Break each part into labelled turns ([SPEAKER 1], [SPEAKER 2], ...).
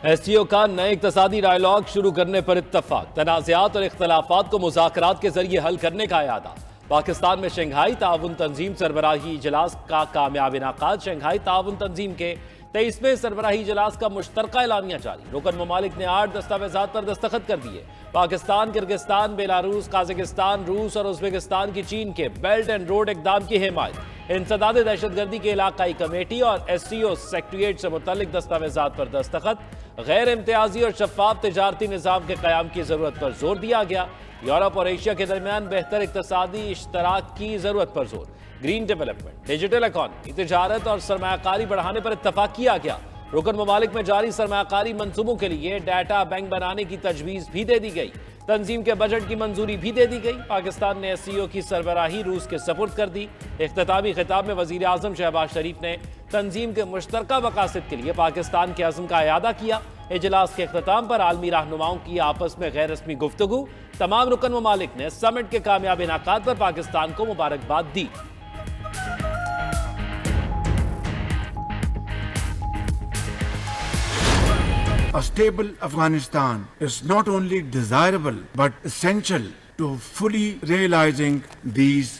[SPEAKER 1] S C او کا نئے اقتصادی ڈائیلاگ شروع کرنے پر اتفاق، تنازعات اور اختلافات کو مذاکرات کے ذریعے حل کرنے کا اعادہ۔ پاکستان میں شنگھائی تعاون تنظیم سربراہی اجلاس کا کامیاب انعقاد۔ شنگھائی تعاون تنظیم کے 23ویں سربراہی اجلاس کا مشترکہ اعلامیہ جاری۔ رکن ممالک نے 8 دستاویزات پر دستخط کر دیے۔ پاکستان، کرغزستان، بیلاروس، قازقستان، روس اور ازبکستان کی چین کے بیلٹ اینڈ روڈ اقدام کی حمایت۔ انسداد دہشت گردی کے علاقائی کمیٹی اور ایس سی او سیکریٹریٹ سے متعلق دستاویزات پر دستخط۔ غیر امتیازی اور شفاف تجارتی نظام کے قیام کی ضرورت پر زور دیا گیا۔ یورپ اور ایشیا کے درمیان بہتر اقتصادی اشتراک کی ضرورت پر زور۔ گرین ڈیولپمنٹ، ڈیجیٹل اکانومی، تجارت اور سرمایہ کاری بڑھانے پر اتفاق کیا گیا۔ رکن ممالک میں جاری سرمایہ کاری منصوبوں کے لیے ڈیٹا بینک بنانے کی تجویز بھی دے دی گئی۔ تنظیم کے بجٹ کی منظوری بھی دے دی گئی۔ پاکستان نے ایس سی او کی سربراہی روس کے سپرد کر دی۔ اختتامی خطاب میں وزیر اعظم شہباز شریف نے تنظیم کے مشترکہ مقاصد کے لیے پاکستان کے عزم کا اعادہ کیا۔ اجلاس کے اختتام پر عالمی رہنماؤں کی آپس میں غیر رسمی گفتگو۔ تمام رکن ممالک نے سمٹ کے کامیاب انعقاد پر پاکستان کو مبارکباد دی۔
[SPEAKER 2] A stable Afghanistan is not only desirable but essential to fully realizing these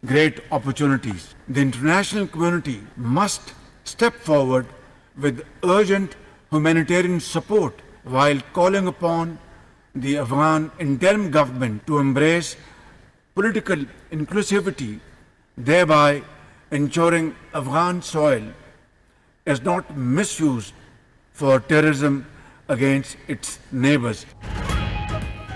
[SPEAKER 2] great opportunities. The international community must step forward with urgent humanitarian support while calling upon the Afghan interim government to embrace political inclusivity, thereby ensuring Afghan soil is not misused for terrorism against its neighbors.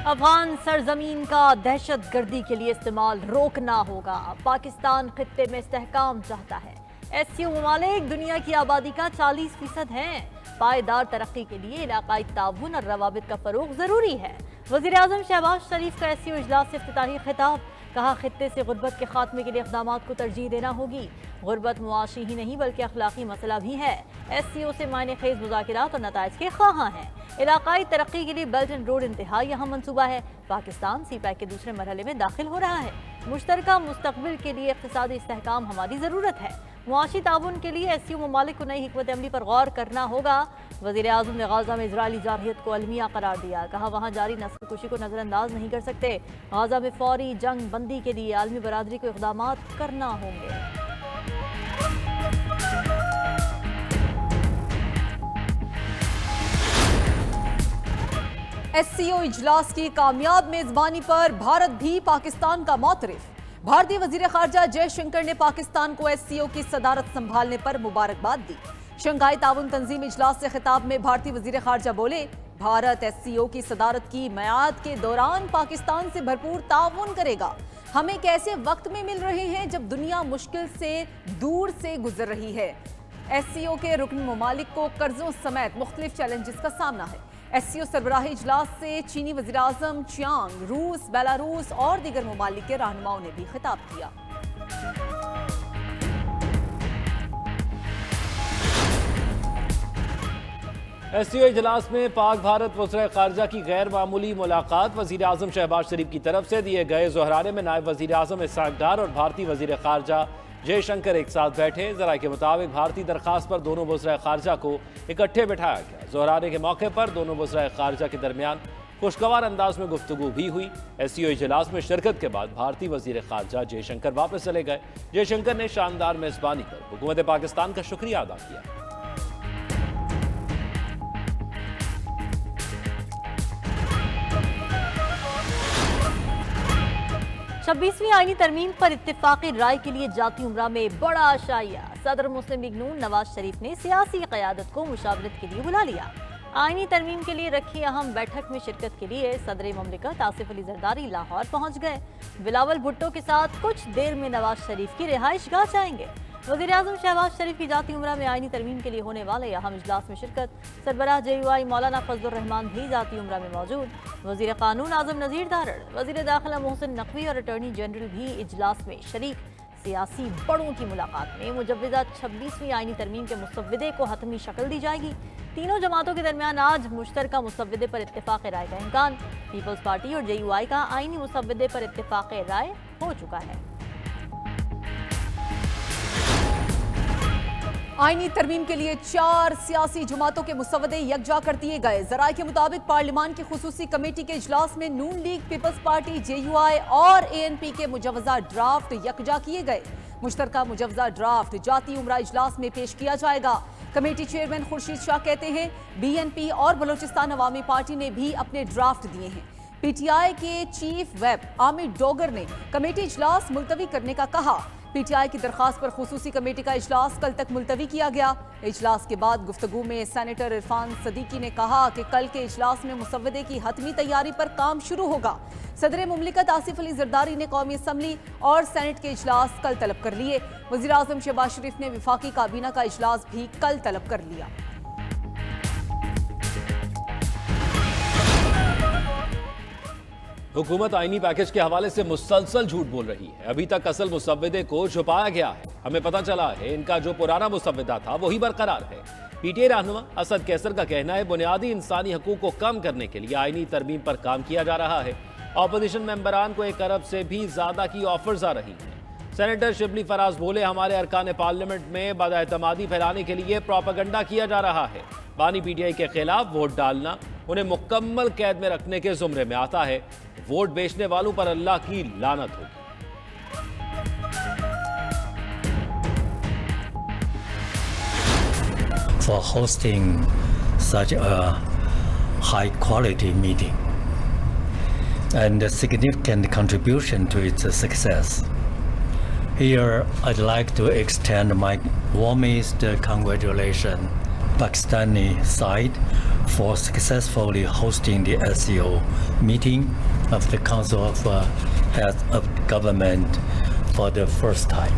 [SPEAKER 3] Afghan سرزمین کا دہشت گردی کے لیے استعمال روکنا ہوگا۔ پاکستان خطے میں استحکام چاہتا ہے۔ ایس سی او ممالک دنیا کی آبادی کا 40% ہیں۔ پائیدار ترقی کے لیے علاقائی تعاون اور روابط کا فروغ ضروری ہے۔ وزیر اعظم شہباز شریف کا ایس سی او اجلاس سے افتتاحی خطاب۔ کہا خطے سے غربت کے خاتمے کے لیے اقدامات کو ترجیح دینا ہوگی۔ غربت معاشی ہی نہیں بلکہ اخلاقی مسئلہ بھی ہے۔ ایس سی او سے معنی خیز مذاکرات اور نتائج کے خواہاں ہیں۔ علاقائی ترقی کے لیے بیلٹ اینڈ روڈ انتہائی اہم منصوبہ ہے۔ پاکستان سی پیک کے دوسرے مرحلے میں داخل ہو رہا ہے۔ مشترکہ مستقبل کے لیے اقتصادی استحکام ہماری ضرورت ہے۔ معاشی تعاون کے لیے ایس سی او ممالک کو نئی حکمت عملی پر غور کرنا ہوگا۔ وزیر اعظم نے غزہ میں اسرائیلی جارحیت کو المیہ قرار دیا۔ کہا وہاں جاری نسل کشی کو نظر انداز نہیں کر سکتے۔ غزہ میں فوری جنگ بندی کے لیے عالمی برادری کو اقدامات کرنا ہوں گے۔
[SPEAKER 4] ایس سی او اجلاس کی کامیاب میزبانی پر بھارت بھی پاکستان کا معترف۔ بھارتی وزیر خارجہ جے شنکر نے پاکستان کو ایس سی او کی صدارت سنبھالنے پر مبارکباد دی۔ شنگھائی تعاون تنظیم اجلاس سے خطاب میں بھارتی وزیر خارجہ بولے، بھارت ایس سی او کی صدارت کی میعاد کے دوران پاکستان سے بھرپور تعاون کرے گا۔ ہم ایک ایسے وقت میں مل رہے ہیں جب دنیا مشکل سے دور سے گزر رہی ہے۔ ایس سی او کے رکن ممالک کو قرضوں سمیت مختلف چیلنجز کا سامنا ہے۔ ایس سی او سربراہی اجلاس سے چینی وزیر اعظم چیانگ، روس، بیلاروس اور دیگر ممالک کے رہنماؤں نے بھی خطاب کیا۔
[SPEAKER 1] ایس سی او اجلاس میں پاک بھارت وزراء خارجہ کی غیر معمولی ملاقات۔ وزیر اعظم شہباز شریف کی طرف سے دیے گئے زہرانے میں نائب وزیر اعظم اسحاق ڈار اور بھارتی وزیر خارجہ جے شنکر ایک ساتھ بیٹھے۔ ذرائع کے مطابق بھارتی درخواست پر دونوں وزراء خارجہ کو اکٹھے بٹھایا گیا۔ زہرانے کے موقع پر دونوں وزراء خارجہ کے درمیان خوشگوار انداز میں گفتگو بھی ہوئی۔ ایس سی او اجلاس میں شرکت کے بعد بھارتی وزیر خارجہ جے شنکر واپس چلے گئے۔ جے شنکر نے شاندار میزبانی پر حکومت پاکستان کا شکریہ ادا کیا۔
[SPEAKER 3] 26ویں آئینی ترمیم پر اتفاقی رائے کے لیے جاتی عمرہ میں بڑا عشائیہ۔ صدر مسلم لیگ نون نواز شریف نے سیاسی قیادت کو مشاورت کے لیے بلا لیا۔ آئینی ترمیم کے لیے رکھی اہم بیٹھک میں شرکت کے لیے صدر مملکت آصف علی زرداری لاہور پہنچ گئے۔ بلاول بھٹو کے ساتھ کچھ دیر میں نواز شریف کی رہائش گاہ جائیں گے۔ وزیر اعظم شہباز شریف کی جاتی عمرہ میں آئینی ترمیم کے لیے ہونے والے اہم اجلاس میں شرکت۔ سربراہ جے یو آئی مولانا فضل الرحمان بھی جاتی عمرہ میں موجود۔ وزیر قانون اعظم نذیر دارڑ، وزیر داخلہ محسن نقوی اور اٹارنی جنرل بھی اجلاس میں شریک۔ سیاسی بڑوں کی ملاقات میں مجوزہ 26ویں آئینی ترمیم کے مسودے کو حتمی شکل دی جائے گی۔ تینوں جماعتوں کے درمیان آج مشترکہ مسودے پر اتفاق رائے کا امکان۔ پیپلز پارٹی اور جے یو آئی کا آئینی مسودے پر اتفاق رائے ہو چکا ہے۔
[SPEAKER 4] آئینی ترمیم کے لیے 4 سیاسی جماعتوں کے مسودے یکجا کر دیے گئے۔ ذرائع کے مطابق پارلیمان کی خصوصی کمیٹی کے اجلاس میں نون لیگ، پیپلز پارٹی، JUI اور ANP کے مجوزہ ڈرافٹ یکجا کیے گئے۔ مشترکہ مجوزہ ڈرافٹ جاتی عمرہ اجلاس میں پیش کیا جائے گا۔ کمیٹی چیئرمین خورشید شاہ کہتے ہیں BNP اور بلوچستان عوامی پارٹی نے بھی اپنے ڈرافٹ دیے ہیں۔ PTI کے چیف ویب عامر ڈوگر نے کمیٹی اجلاس ملتوی کرنے کا کہا۔ PTI کی درخواست پر خصوصی کمیٹی کا اجلاس کل تک ملتوی کیا گیا۔ اجلاس کے بعد گفتگو میں سینیٹر عرفان صدیقی نے کہا کہ کل کے اجلاس میں مسودے کی حتمی تیاری پر کام شروع ہوگا۔ صدر مملکت آصف علی زرداری نے قومی اسمبلی اور سینٹ کے اجلاس کل طلب کر لیے۔ وزیر اعظم شہباز شریف نے وفاقی کابینہ کا اجلاس بھی کل طلب کر لیا۔
[SPEAKER 1] حکومت آئینی پیکج کے حوالے سے مسلسل جھوٹ بول رہی ہے۔ ابھی تک اصل مسودے کو چھپایا گیا ہے۔ ہمیں پتہ چلا ہے ان کا جو پرانا مسودہ تھا وہی برقرار ہے۔ PTI رہنما اسد کیسر کا کہنا ہے بنیادی انسانی حقوق کو کم کرنے کے لیے آئینی ترمیم پر کام کیا جا رہا ہے۔ اپوزیشن ممبران کو 1 ارب سے بھی زیادہ کی آفرز آ رہی ہیں۔ سینیٹر شبلی فراز بولے ہمارے ارکان پارلیمنٹ میں بداعتمادی پھیلانے کے لیے پروپیگنڈا کیا جا رہا ہے۔ بانی PTI کے خلاف ووٹ ڈالنا انہیں مکمل قید میں رکھنے کے زمرے میں آتا ہے۔ ووٹ بیچنے والوں پر اللہ کی لعنت ہوگی۔
[SPEAKER 5] For hosting such a high quality meeting and a significant contribution to its success. Here I'd like to extend my warmest congratulations Pakistani side for successfully hosting the SCO meeting of the Council of Heads of Government for the first time.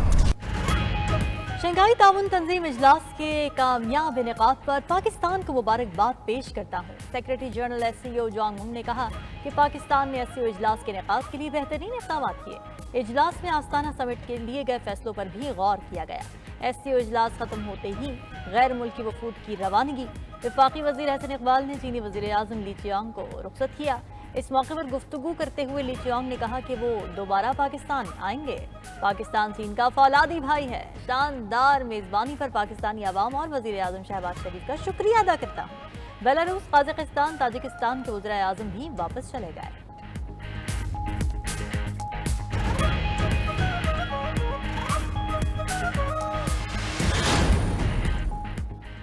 [SPEAKER 3] Shanghai تعاون تنظیم اجلاس کے کامیاب انعقاد پر پاکستان کو مبارکباد پیش کرتا ہوں۔ سیکریٹری جنرل SCO جانگ منگ نے کہا کہ پاکستان نے SCO اجلاس کے انعقاد کے لیے بہترین اقدامات کیے۔ اجلاس میں آستانہ سمٹ کے لیے گئے فیصلوں پر بھی غور کیا گیا۔ SCO اجلاس ختم ہوتے ہی غیر ملکی وفود کی روانگی۔ وفاقی وزیر حسن اقبال نے چینی وزیر اعظم لی چیانگ کو رخصت کیا۔ اس موقع پر گفتگو کرتے ہوئے لی چیانگ نے کہا کہ وہ دوبارہ پاکستان آئیں گے۔ پاکستان چین کا فولادی بھائی ہے۔ شاندار میزبانی پر پاکستانی عوام اور وزیر اعظم شہباز شریف کا شکریہ ادا کرتا ہوں۔ بیلاروس، قازقستان، تاجکستان کے وزراء اعظم بھی واپس چلے گئے۔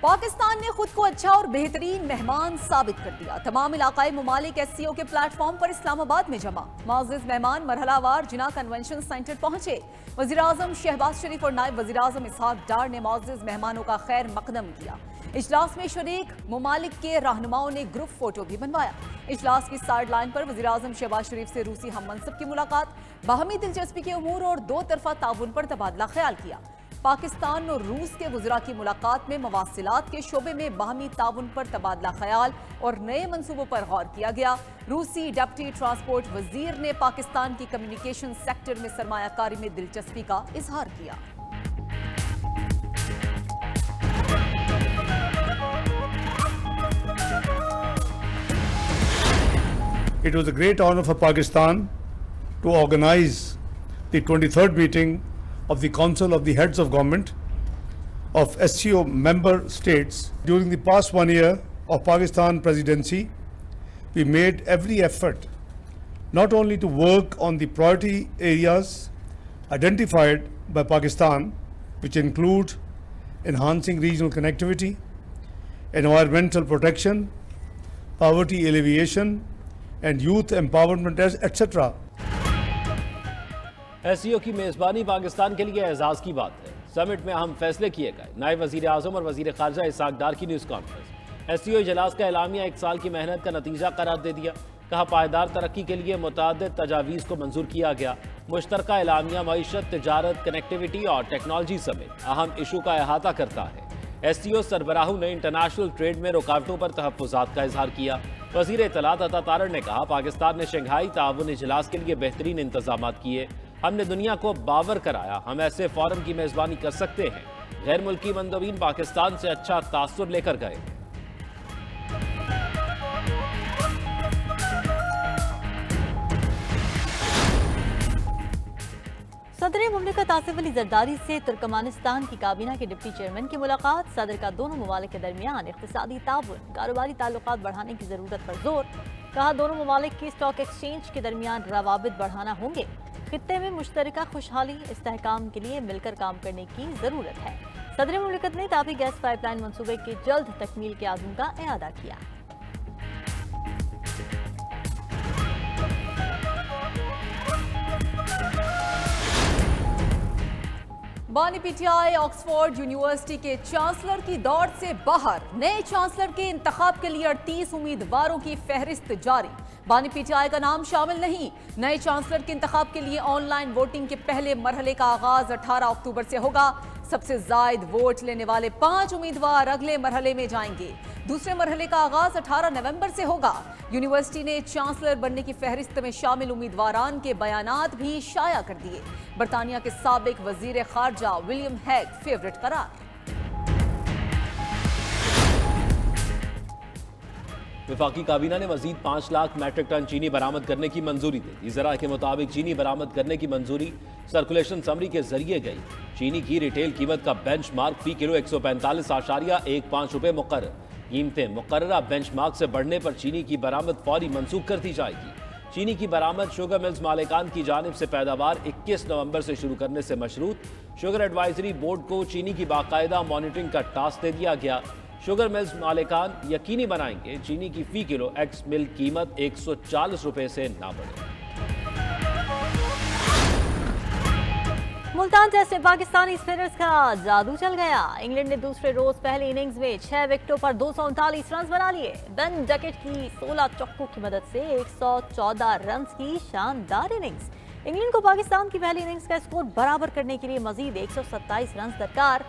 [SPEAKER 4] پاکستان نے خود کو اچھا اور بہترین مہمان ثابت کر دیا۔ تمام علاقائی ممالک SCO کے پلیٹ فارم پر اسلام آباد میں جمع۔ معزز مہمان مرحلہ وار جناح کنونشن سینٹر پہنچے۔ وزیر اعظم شہباز شریف اور نائب وزیر اعظم اسحاق ڈار نے معزز مہمانوں کا خیر مقدم کیا۔ اجلاس میں شریک ممالک کے رہنماؤں نے گروپ فوٹو بھی بنوایا۔ اجلاس کی سائیڈ لائن پر وزیر اعظم شہباز شریف سے روسی ہم منصب کی ملاقات، باہمی دلچسپی کے امور اور 2 طرفہ تعاون پر تبادلہ خیال کیا۔ پاکستان اور روس کے وزراء کی ملاقات میں مواصلات کے شعبے میں باہمی تعاون پر تبادلہ خیال اور نئے منصوبوں پر غور کیا گیا۔ روسی ڈپٹی ٹرانسپورٹ وزیر نے پاکستان کی کمیونیکیشن سیکٹر میں سرمایہ کاری میں دلچسپی کا اظہار کیا۔
[SPEAKER 6] It was a great honor for Pakistan to organize the 23rd meeting of the Council of the Heads of Government of SCO member states. During the past 1 year of Pakistan presidency, we made every effort not only to work on the priority areas identified by Pakistan, which include enhancing regional connectivity, environmental protection, poverty alleviation, and youth empowerment, etc.
[SPEAKER 1] SCO کی میزبانی پاکستان کے لیے اعزاز کی بات ہے۔ سمٹ میں اہم فیصلے کیے گئے۔ نائب وزیر اعظم اور وزیر خارجہ اسحاق ڈار کی نیوز کانفرنس۔ SCO اجلاس کا اعلامیہ 1 سال کی محنت کا نتیجہ قرار دے دیا۔ کہا پائیدار ترقی کے لیے متعدد تجاویز کو منظور کیا گیا۔ مشترکہ اعلامیہ معیشت، تجارت، کنیکٹیوٹی اور ٹیکنالوجی سمیت اہم ایشو کا احاطہ کرتا ہے۔ SCO سربراہوں نے انٹرنیشنل ٹریڈ میں رکاوٹوں پر تحفظات کا اظہار کیا۔ وزیر اطلاعات عطا طارڑ نے کہا پاکستان نے شنگھائی تعاون اجلاس کے لیے بہترین انتظامات کیے۔ ہم نے دنیا کو باور کرایا ہم ایسے فورم کی میزبانی کر سکتے ہیں۔ غیر ملکی مندوبین پاکستان سے اچھا تاثر لے کر گئے۔
[SPEAKER 3] صدر مملکت آصف علی زرداری سے ترکمانستان کی کابینہ کے ڈپٹی چیئرمین کی ملاقات، صدر کا دونوں ممالک کے درمیان اقتصادی تعاون، کاروباری تعلقات بڑھانے کی ضرورت پر زور، کہا دونوں ممالک کی اسٹاک ایکسچینج کے درمیان روابط بڑھانا ہوں گے، خطے میں مشترکہ خوشحالی استحکام کے لیے مل کر کام کرنے کی ضرورت ہے۔ صدر مملکت نے تاپی گیس پائپ لائن منصوبے کے جلد تکمیل کے عزم کا اعادہ کیا۔
[SPEAKER 4] بانی P T I Oxford university کے چانسلر کی دوڑ سے باہر، نئے چانسلر کے انتخاب کے لیے 38 امیدواروں کی فہرست جاری، بانی پی ٹی آئی کا نام شامل نہیں۔ نئے چانسلر کے انتخاب کے لیے آن لائن ووٹنگ کے پہلے مرحلے کا آغاز 18 اکتوبر سے ہوگا۔ سب سے زائد ووٹ لینے والے 5 امیدوار اگلے مرحلے میں جائیں گے۔ دوسرے مرحلے کا آغاز 18 نومبر سے ہوگا۔ یونیورسٹی نے چانسلر بننے کی فہرست میں شامل امیدواران کے بیانات بھی شائع کر دیے۔ برطانیہ کے سابق وزیر خارجہ ولیم ہیگ فیورٹ قرار۔
[SPEAKER 1] وفاقی کابینہ نے مزید 5 لاکھ میٹرک ٹن چینی برآمد کرنے کی منظوری دے دی۔ ذرائع کے مطابق چینی برآمد کرنے کی منظوری سرکولیشن سمری کے ذریعے گئی۔ چینی کی ریٹیل قیمت کا بینچ مارک فی کلو 145.15 روپے مقرر۔ قیمتیں مقررہ بینچ مارک سے بڑھنے پر چینی کی برآمد فوری منسوخ کر دی جائے گی۔ چینی کی برآمد شوگر ملز مالکان کی جانب سے پیداوار 21 نومبر سے شروع کرنے سے مشروط۔ شوگر ایڈوائزری بورڈ کو چینی کی باقاعدہ مانیٹرنگ کا ٹاسک دے دیا گیا۔ شوگر ملز مالکان یقینی بنائیں گے چینی کی فی کلو ایکس مل قیمت 140 روپے سے نہ بڑھے۔
[SPEAKER 3] ملتان ٹیسٹ میں پاکستانی اسپنرز کا جادو چل گیا۔ انگلینڈ نے دوسرے روز پہلی اننگز میں 6 وکٹوں پر 239 رنز بنا لیے۔ بین ڈکٹ کی 16 چوکوں کی مدد سے 114 رنز کی شاندار اننگز۔ انگلینڈ کو پاکستان کی پہلی اننگز کا اسکور برابر کرنے کے لیے مزید 127 رنز درکار۔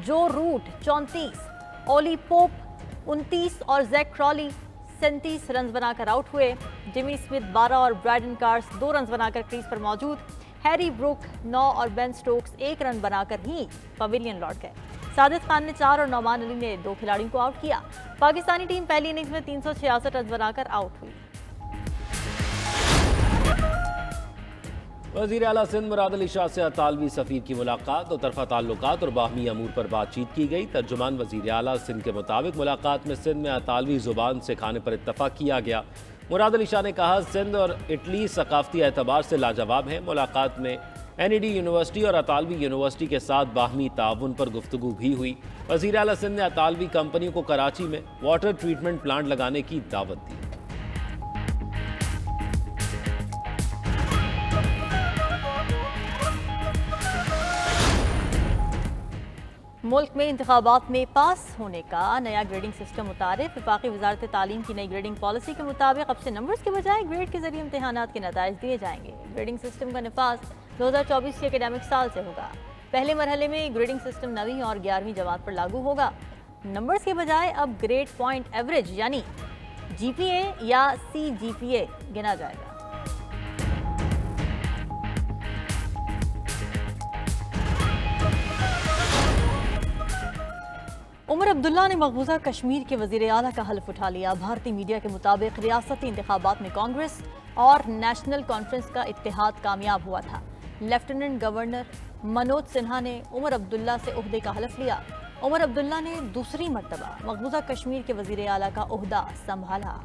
[SPEAKER 3] جو روٹ 34، اولی پوپ 29 اور زیک کرالی 37 رنز بنا کر آؤٹ ہوئے۔ جیمی اسمتھ 12 اور برائڈن کارس 2 رنز بنا کر کریز پر موجود۔ ہیری بروک 9 اور بین سٹوکس 1 رن بنا کر ہی پویلین لوٹ گئے۔ ساجد خان نے 4 اور نعمان علی نے 2 کھلاڑیوں کو آؤٹ کیا۔ پاکستانی ٹیم پہلی اننگز میں 366 رنز بنا کر آؤٹ ہوئی۔
[SPEAKER 1] وزیر اعلیٰ سندھ مراد علی شاہ سے اطالوی سفیر کی ملاقات، دو طرفہ تعلقات اور باہمی امور پر بات چیت کی گئی۔ ترجمان وزیر اعلیٰ سندھ کے مطابق ملاقات میں سندھ میں اطالوی زبان سکھانے پر اتفاق کیا گیا۔ مراد علی شاہ نے کہا سندھ اور اٹلی ثقافتی اعتبار سے لاجواب ہیں۔ ملاقات میں این ای ڈی یونیورسٹی اور اطالوی یونیورسٹی کے ساتھ باہمی تعاون پر گفتگو بھی ہوئی۔ وزیر اعلیٰ سندھ نے اطالوی کمپنیوں کو کراچی میں واٹر ٹریٹمنٹ پلانٹ لگانے کی دعوت دی۔
[SPEAKER 3] ملک میں انتخابات میں پاس ہونے کا نیا گریڈنگ سسٹم متعارف۔ وفاقی وزارت تعلیم کی نئی گریڈنگ پالیسی کے مطابق اب سے نمبرز کے بجائے گریڈ کے ذریعے امتحانات کے نتائج دیے جائیں گے۔ گریڈنگ سسٹم کا نفاذ 2024 کے اکیڈمک سال سے ہوگا۔ پہلے مرحلے میں گریڈنگ سسٹم 9ویں اور 11ویں جماعت پر لاگو ہوگا۔ نمبرز کے بجائے اب گریڈ پوائنٹ ایوریج یعنی جی پی اے یا سی جی پی اے گنا جائے گا۔ عمر عبداللہ نے مقبوضہ کشمیر کے وزیر اعلیٰ کا حلف اٹھا لیا۔ بھارتی میڈیا کے مطابق ریاستی انتخابات میں کانگریس اور نیشنل کانفرنس کا اتحاد کامیاب ہوا تھا۔ لیفٹیننٹ گورنر منوج سنہا نے عمر عبداللہ سے عہدے کا حلف لیا۔ عمر عبداللہ نے دوسری مرتبہ مقبوضہ کشمیر کے وزیر اعلیٰ کا عہدہ سنبھالا۔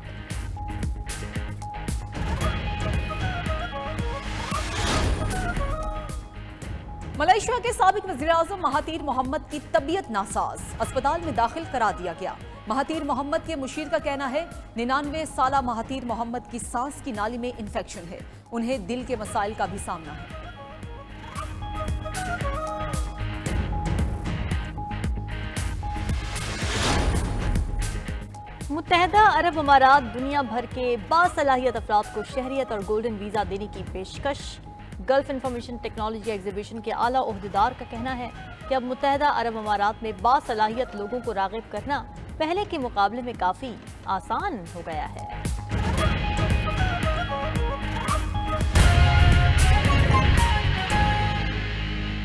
[SPEAKER 4] ملائیشیا کے سابق وزیر اعظم مہاتیر محمد کی طبیعت ناساز، اسپتال میں داخل کرا دیا گیا۔ مہاتیر محمد کے مشیر کا کہنا ہے 99 سالہ مہاتیر محمد کی سانس کی نالی میں انفیکشن ہے، انہیں دل کے مسائل کا بھی سامنا ہے۔
[SPEAKER 3] متحدہ عرب امارات دنیا بھر کے باصلاحیت افراد کو شہریت اور گولڈن ویزا دینے کی پیشکش۔ گلف انفارمیشن ٹیکنالوجی ایگزیبیشن کے اعلیٰ عہدیدار کا کہنا ہے کہ اب متحدہ عرب امارات میں باصلاحیت لوگوں کو راغب کرنا پہلے کے مقابلے میں کافی آسان ہو گیا ہے۔